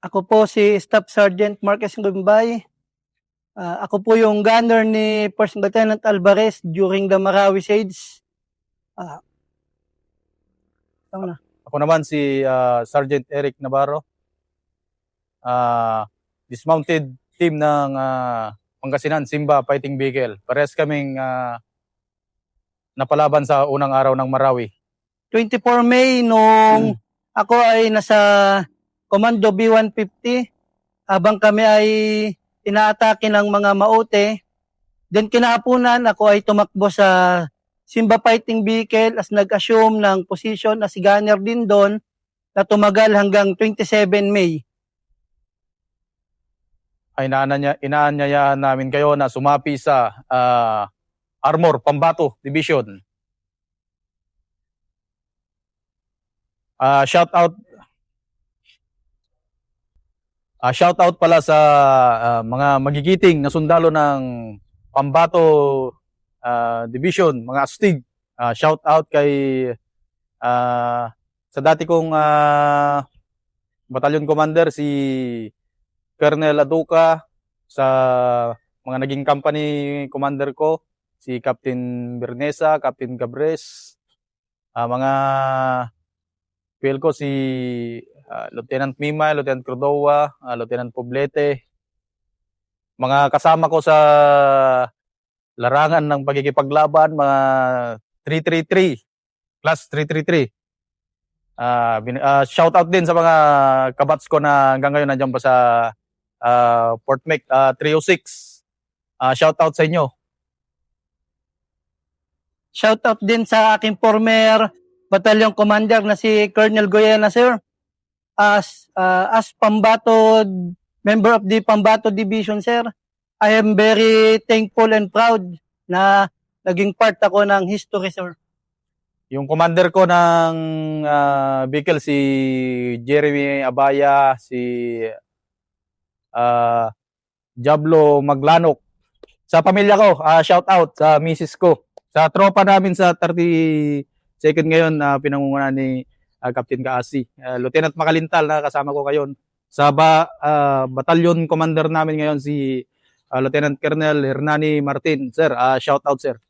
Ako po si Staff Sergeant Marquez Gumbay. Ako po yung gunner ni First Lieutenant Alvarez during the Marawi Siege. Ako naman si Sergeant Eric Navarro, dismounted team ng Pangasinan Simba Fighting Vehicle. Parehas kaming napalaban sa unang araw ng Marawi. 24 May nung ako ay nasa Commando B-150 habang kami ay inaatake ng mga maote. Then kinahaponan ako ay tumakbo sa Simba Fighting Vehicle as nag-assume ng position na si gunner din doon na tumagal hanggang 27 May. Ay inaanyayahan namin kayo na sumapi sa Armor Pambato Division. Shout out pala sa mga magigiting na sundalo ng Pambato Division, mga astig. Shout out kay sa dati kong battalion commander si Colonel Aduca, sa mga naging company commander ko si Captain Bernesa, Captain Gabres, mga PL ko si Lieutenant Mima, Lieutenant Cordova, Lieutenant Poblete, mga kasama ko sa larangan ng pagkikipaglaban, mga 333, class 333. Shout out din sa mga kabats ko na hanggang ngayon nandiyan pa sa Fort Mec 306. Shout out sa inyo. Shout out din sa aking former battalion commander na si Colonel Goyena, sir. As Pambato, member of the Pambato Division, sir, I am very thankful and proud na naging part ako ng history, sir. Yung commander ko ng vehicle, si Jeremy Abaya, si Jablo Maglanok. Sa pamilya ko, shout out sa misis ko. Sa tropa namin sa 32nd ngayon na pinangungunahan ni Captain Kaasi. Lieutenant Makalintal na kasama ko ngayon. Sa battalion commander namin ngayon si Lieutenant Colonel Hernani Martin. Sir, shout out sir.